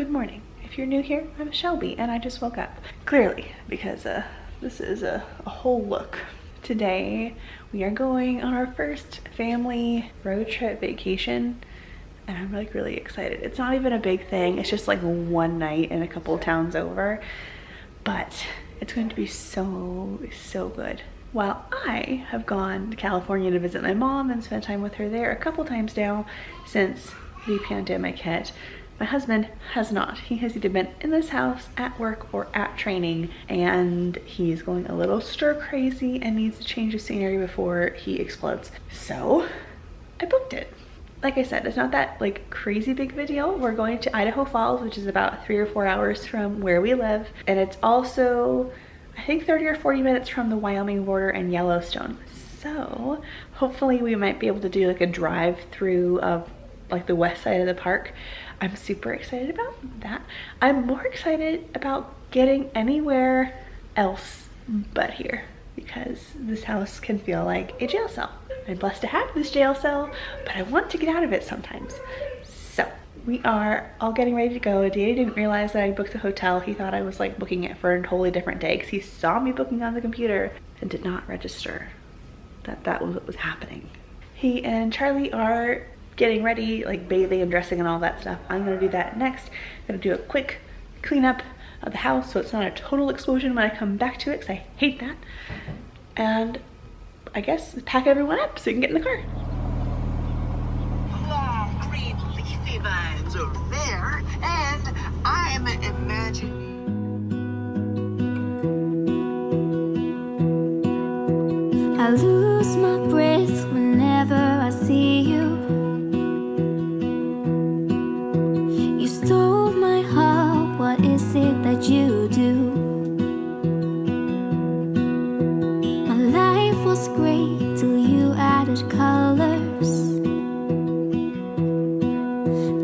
good morning. If you're new here, I'm Shelby and I just woke up. Clearly, because this is a whole look. Today, we are going on our first family road trip vacation and I'm like really excited. It's not even a big thing. It's just like one night in a couple of towns over, but it's going to be so good. While I have gone to California to visit my mom and spend time with her there a couple times now since the pandemic hit, my husband has not. He has either been in this house, at work, or at training, and he's going a little stir crazy and needs a change of scenery before he explodes. So I booked it. Like I said, it's not that like crazy big of a deal. We're going to Idaho Falls, which is about 3 or 4 hours from where we live, and it's also I think 30 or 40 minutes from the Wyoming border and Yellowstone. So hopefully we might be able to do like a drive through of like the west side of the park. I'm super excited about that. I'm more excited about getting anywhere else but here because this house can feel like a jail cell. I'm blessed to have this jail cell, but I want to get out of it sometimes. So we are all getting ready to go. Danny didn't realize that I booked the hotel. He thought I was like booking it for a totally different day because he saw me booking on the computer and did not register that was what was happening. He and Charlie are getting ready, like bathing and dressing and all that stuff. I'm gonna do that next. I'm gonna do a quick cleanup of the house so it's not a total explosion when I come back to it because I hate that. And I guess pack everyone up so you can get in the car. Long green leafy vines over there, and I'm imagining. I lose my breath whenever I see you. You stole my heart, what is it that you do? My life was great till you added colors.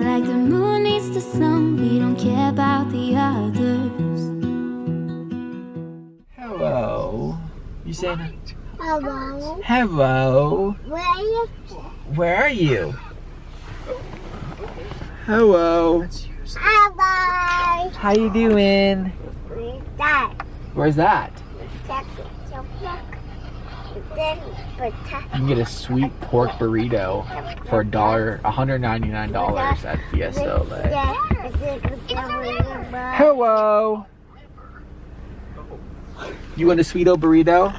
Like the moon needs the sun, we don't care about the others. Hello. You saying Hello. hello? Where are you? Where are you? Hello. Hello. How you doing? Dad. Where's that? That's your book. Then You can get a sweet pork burrito for $199 at Fiesta. Hello. You want a sweeto burrito?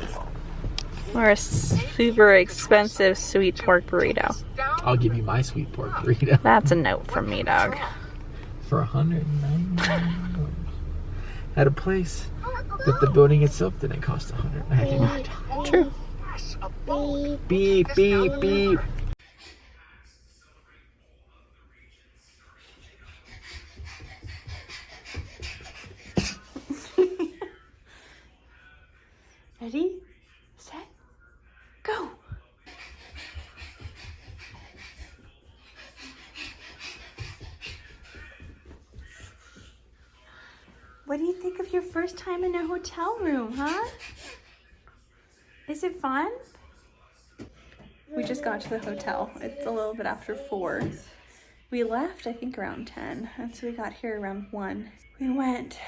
Or a super expensive sweet pork burrito. I'll give you my sweet pork burrito. That's a note from me, dog. For $199 at a place that the building itself didn't cost $199. True. Beep, beep, beep. Ready, set, go. What do you think of your first time in a hotel room, huh? Is it fun? We just got to the hotel. It's a little bit after 4. We left, I think, around 10, and so we got here around 1. We went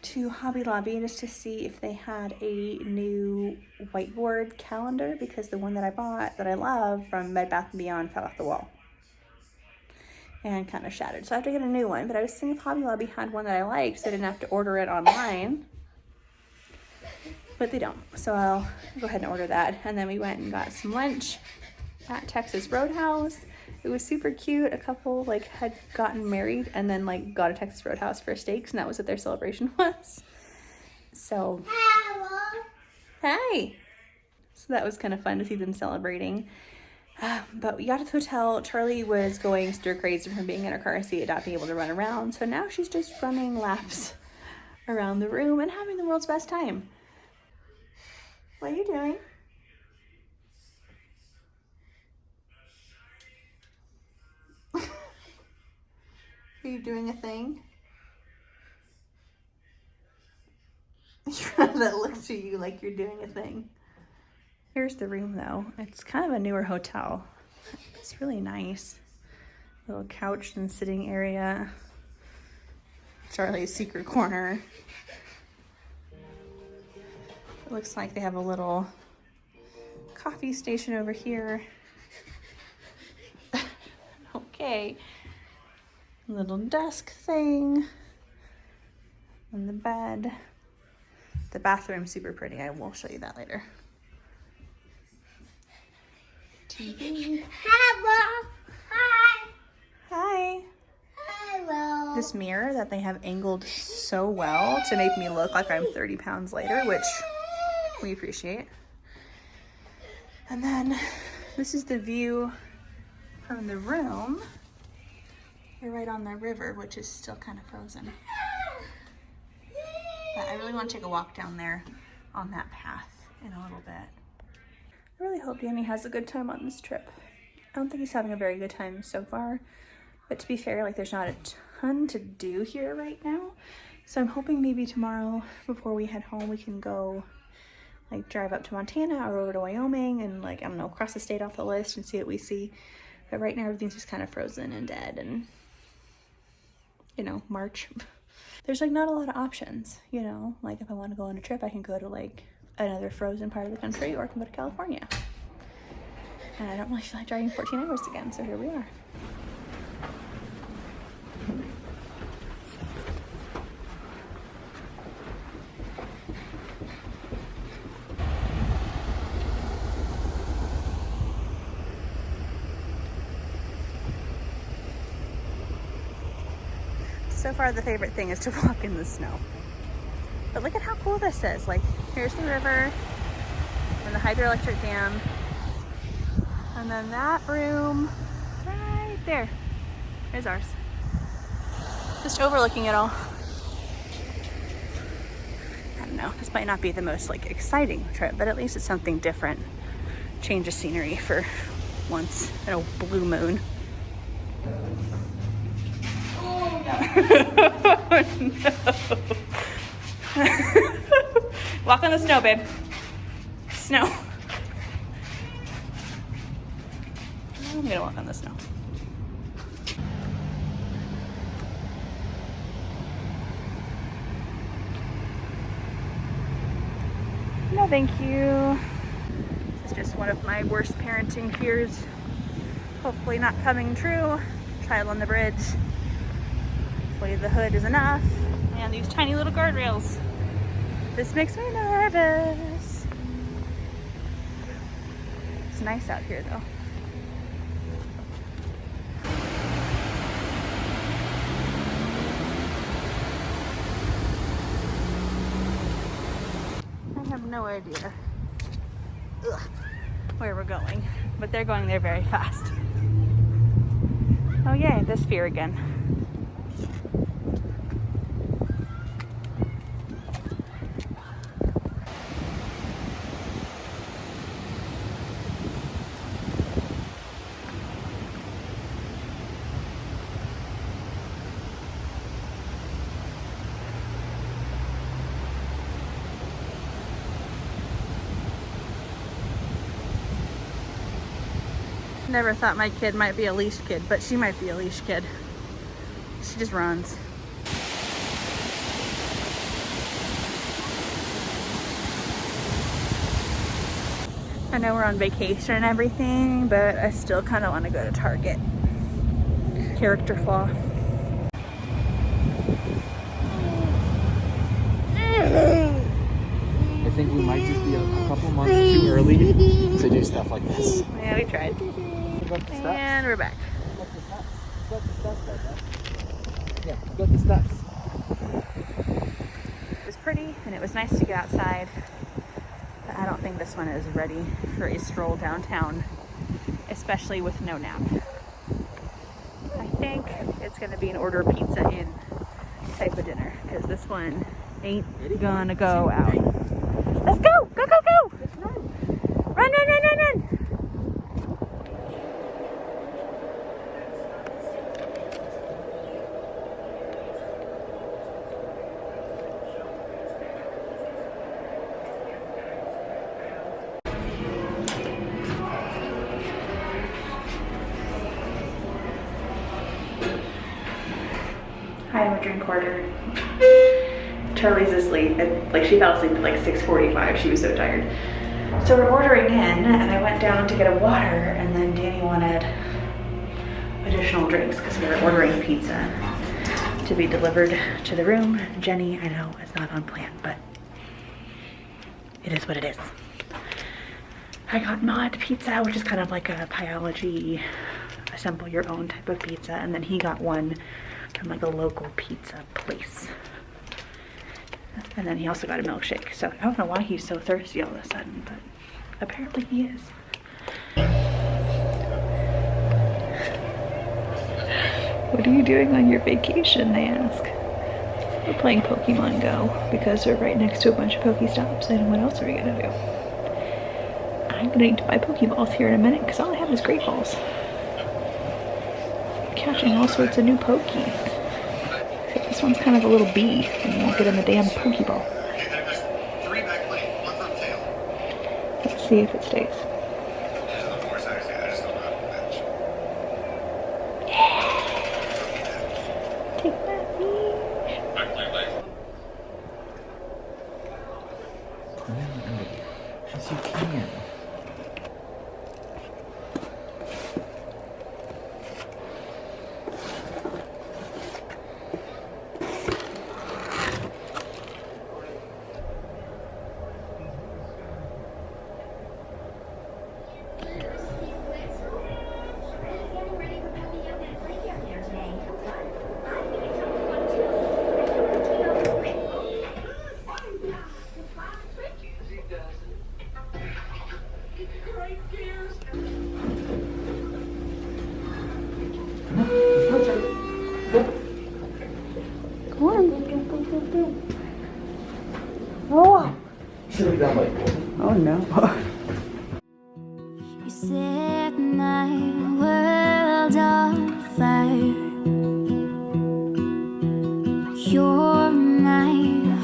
to Hobby Lobby just to see if they had a new whiteboard calendar because the one that I bought, that I love, from Bed Bath & Beyond fell off the wall and kind of shattered. So I have to get a new one, but I was seeing if Hobby Lobby had one that I liked so I didn't have to order it online. But they don't, so I'll go ahead and order that. And then we went and got some lunch at Texas Roadhouse. It was super cute. A couple like had gotten married and then like got a Texas Roadhouse for steaks, and that was what their celebration was. So, hi. So that was kind of fun to see them celebrating. But we got to the hotel. Charlie was going stir crazy from being in her car seat and not being able to run around. So now she's just running laps around the room and having the world's best time. What are you doing? Are you doing a thing? That looks to you like you're doing a thing. Here's the room though. It's kind of a newer hotel. It's really nice. Little couch and sitting area. Charlie's secret corner. It looks like they have a little coffee station over here. Okay. Little desk thing. And the bed. The bathroom's super pretty. I will show you that later. TV. Hello. Hi. Hi. Hello. This mirror that they have angled so well to make me look like I'm 30 pounds lighter, which we appreciate. And then this is the view from the room. You're right on the river, which is still kind of frozen. But I really want to take a walk down there on that path in a little bit. I really hope Danny has a good time on this trip. I don't think he's having a very good time so far, but to be fair, like there's not a ton to do here right now. So I'm hoping maybe tomorrow before we head home, we can go like drive up to Montana or over to Wyoming and like, I don't know, cross the state off the list and see what we see. But right now everything's just kind of frozen and dead and, you know, March. There's like not a lot of options, you know, like if I want to go on a trip, I can go to like another frozen part of the country or I can go to California. And I don't really feel like driving 14 hours again, so here we are. So far the favorite thing is to walk in the snow. But look at how cool this is. Like here's the river and the hydroelectric dam. And then that room right there. There's ours. Just overlooking it all. I don't know, this might not be the most like exciting trip, but at least it's something different. Change of scenery for once in a blue moon. Oh, no. Walk on the snow, babe. Snow. I'm gonna walk on the snow. No, thank you. This is just one of my worst parenting fears. Hopefully not coming true. Child on the bridge. Hopefully the hood is enough. And these tiny little guardrails. This makes me nervous. It's nice out here though. I have no idea where we're going, but they're going there very fast. Oh yay, this fear again. Never thought my kid might be a leash kid, but she might be a leash kid. She just runs. I know we're on vacation and everything, but I still kind of want to go to Target. Character flaw. I think we might just be a couple months too early to do stuff like this. Yeah, we tried. And we're back. Got the steps right there. Yeah, got the steps. It was pretty and it was nice to get outside, but I don't think this one is ready for a stroll downtown, especially with no nap. I think it's gonna be an order pizza in type of dinner because this one ain't gonna go out. Let's go! Go, go, go! Run, run, run, run, run! Hi, I'm a drink order. Charlie's asleep. Like she fell asleep at like 6:45. She was so tired. So we're ordering in, and I went down to get a water, and then Danny wanted additional drinks because we were ordering pizza to be delivered to the room. Jenny, I know, is not on plan, but it is what it is. I got mod pizza, which is kind of like a Pyology, assemble your own type of pizza, and then he got one from like a local pizza place. And then he also got a milkshake. So I don't know why he's so thirsty all of a sudden, but apparently he is. What are you doing on your vacation, they ask. We're playing Pokemon Go because we're right next to a bunch of Pokestops, and what else are we gonna do? I'm gonna need to buy Pokeballs here in a minute because all I have is Great Balls. I'm catching all sorts of new Pokies. Except this one's kind of a little bee and you won't get in the damn Pokeball. Let's see if it stays. Take that leash. Yes, you can. Oh no. You set my world on fire. You're my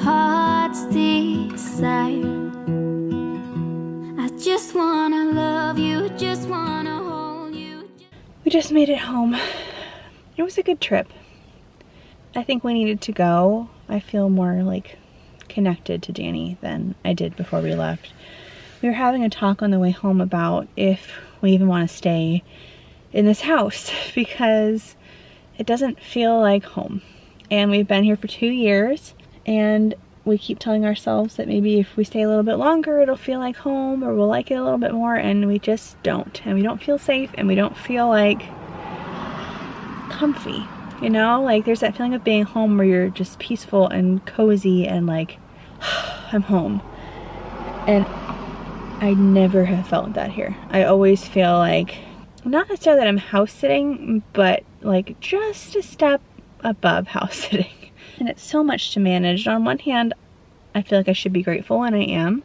heart's desire. I just wanna love you, just wanna hold you. We just made it home. It was a good trip. I think we needed to go. I feel more like connected to Danny than I did before we left. We were having a talk on the way home about if we even want to stay in this house because it doesn't feel like home. And we've been here for 2 years, and we keep telling ourselves that maybe if we stay a little bit longer it'll feel like home or we'll like it a little bit more, and we just don't. And we don't feel safe, and we don't feel like comfy, you know? Like there's that feeling of being home where you're just peaceful and cozy and like, I'm home. And I never have felt that here. I always feel like, not necessarily that I'm house sitting, but like just a step above house sitting. And it's so much to manage. On one hand, I feel like I should be grateful, and I am,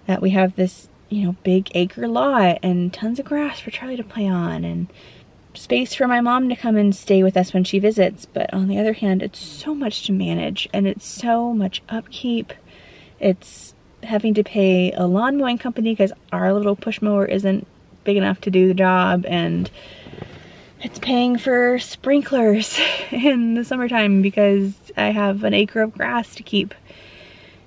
that we have this, you know, big acre lot and tons of grass for Charlie to play on and space for my mom to come and stay with us when she visits. But on the other hand, it's so much to manage, and it's so much upkeep. It's having to pay a lawn mowing company because our little push mower isn't big enough to do the job, and it's paying for sprinklers in the summertime because I have an acre of grass to keep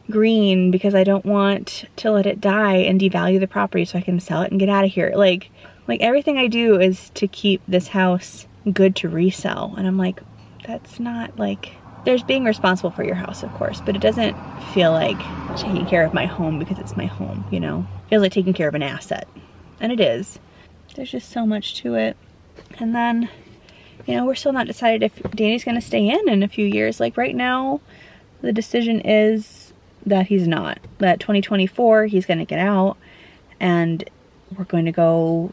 green because I don't want to let it die and devalue the property so I can sell it and get out of here. Like everything I do is to keep this house good to resell, and I'm like, that's not like, there's being responsible for your house, of course, but it doesn't feel like taking care of my home because it's my home, you know? It feels like taking care of an asset, and it is. There's just so much to it. And then, you know, we're still not decided if Danny's gonna stay in a few years. Like right now, the decision is that he's not. That 2024, he's gonna get out, and we're going to go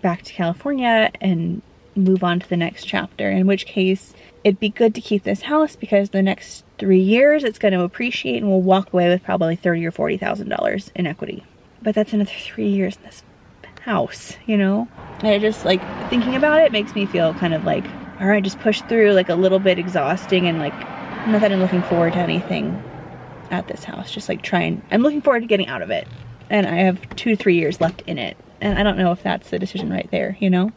back to California and move on to the next chapter, in which case it'd be good to keep this house because the next 3 years it's going to appreciate and we'll walk away with probably $30,000 or $40,000 in equity. But that's another 3 years in this house, you know? And it just, like, thinking about it makes me feel kind of like, all right, just push through, like a little bit exhausting, and like, not that I'm looking forward to anything at this house, just like I'm looking forward to getting out of it. And I have 2 to 3 years left in it. And I don't know if that's the decision right there, you know?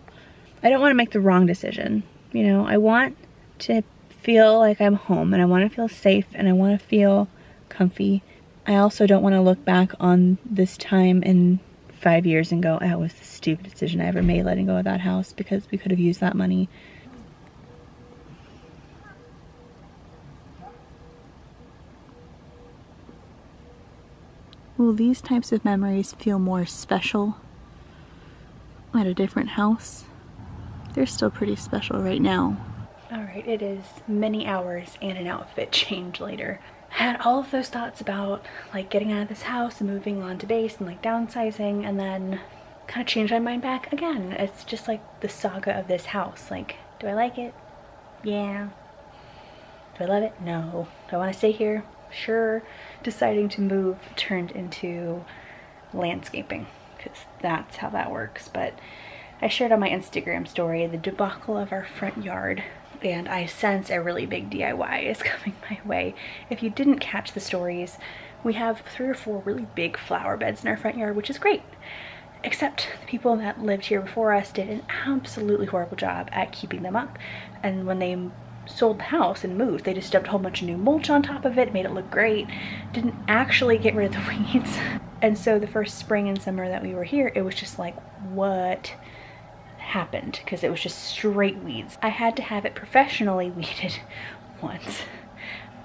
I don't want to make the wrong decision, you know? I want to feel like I'm home, and I want to feel safe, and I want to feel comfy. I also don't want to look back on this time in 5 years and go, that was the stupidest decision I ever made, letting go of that house, because we could have used that money. Will these types of memories feel more special at a different house? They're still pretty special right now. Alright, it is many hours and an outfit change later. I had all of those thoughts about like getting out of this house and moving on to base and like downsizing, and then kind of changed my mind back again. It's just like the saga of this house. Like, do I like it? Yeah. Do I love it? No. Do I want to stay here? Sure. Deciding to move turned into landscaping, because that's how that works. But I shared on my Instagram story the debacle of our front yard, and I sense a really big DIY is coming my way. If you didn't catch the stories, we have 3 or 4 really big flower beds in our front yard, which is great. Except the people that lived here before us did an absolutely horrible job at keeping them up. And when they sold the house and moved, they just dumped a whole bunch of new mulch on top of it, made it look great, didn't actually get rid of the weeds. And so the first spring and summer that we were here, it was just like, what happened? Because it was just straight weeds. I had to have it professionally weeded once,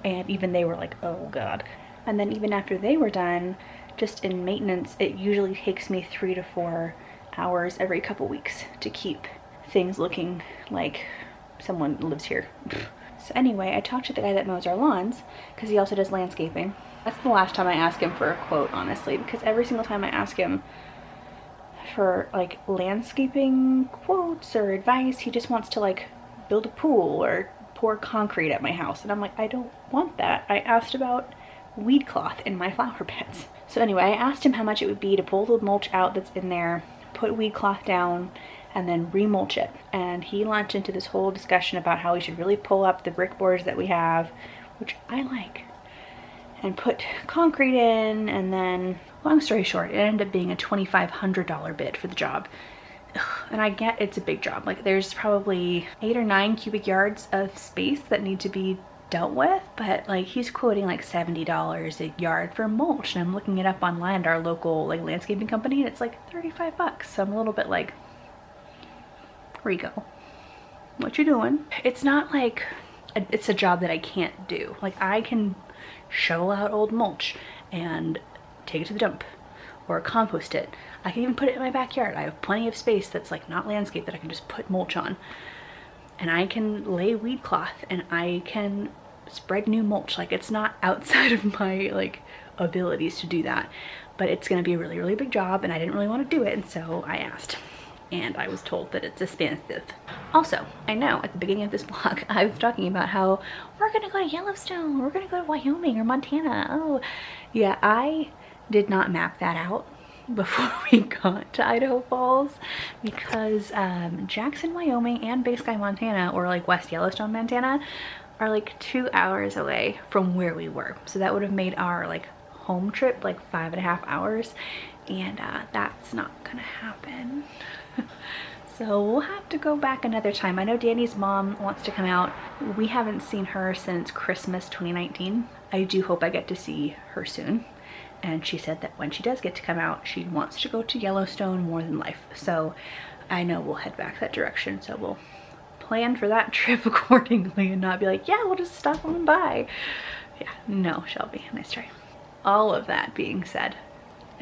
and even they were like, oh god. And then even after they were done, just in maintenance, it usually takes me 3 to 4 hours every couple weeks to keep things looking like someone lives here. So anyway, I talked to the guy that mows our lawns, because he also does landscaping. That's the last time I ask him for a quote, honestly, because every single time I ask him for like landscaping quotes or advice, he just wants to like build a pool or pour concrete at my house, and I'm like, I don't want that. I asked about weed cloth in my flower beds. So anyway, I asked him how much it would be to pull the mulch out that's in there, put weed cloth down, and then remulch it. And he launched into this whole discussion about how we should really pull up the brick boards that we have, which I like, and put concrete in. And then, long story short, it ended up being a $2,500 bid for the job. And I get it's a big job. Like, there's probably 8 or 9 cubic yards of space that need to be dealt with, but like he's quoting like $70 a yard for mulch, and I'm looking it up online at our local like landscaping company, and it's like $35. So I'm a little bit like, Rico, what you doing? It's not like it's a job that I can't do. Like, I can shovel out old mulch and take it to the dump or compost it. I can even put it in my backyard. I have plenty of space that's like not landscape that I can just put mulch on, and I can lay weed cloth, and I can spread new mulch. Like, it's not outside of my like abilities to do that, but it's gonna be a really, really big job, and I didn't really want to do it, and so I asked. And I was told that it's expensive. Also, I know at the beginning of this vlog, I was talking about how we're gonna go to Yellowstone, we're gonna go to Wyoming or Montana. Oh, yeah, I did not map that out before we got to Idaho Falls, because Jackson, Wyoming and Bay Sky, Montana, or like West Yellowstone, Montana, are like 2 hours away from where we were. So that would have made our like home trip like 5.5 hours, and that's not gonna happen. So we'll have to go back another time. I know Danny's mom wants to come out. We haven't seen her since Christmas 2019. I do hope I get to see her soon. And she said that when she does get to come out, she wants to go to Yellowstone more than life. So I know we'll head back that direction. So we'll plan for that trip accordingly and not be like, yeah, we'll just stop on by. Yeah, no, Shelby, nice try. All of that being said,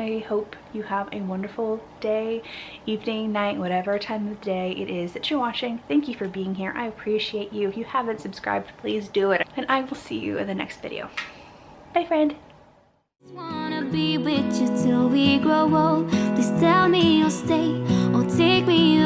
I hope you have a wonderful day, evening, night, whatever time of the day it is that you're watching. Thank you for being here. I appreciate you. If you haven't subscribed, please do it. And I will see you in the next video. Bye, friend. Wanna be with you till we grow old. Please tell me you'll stay or take me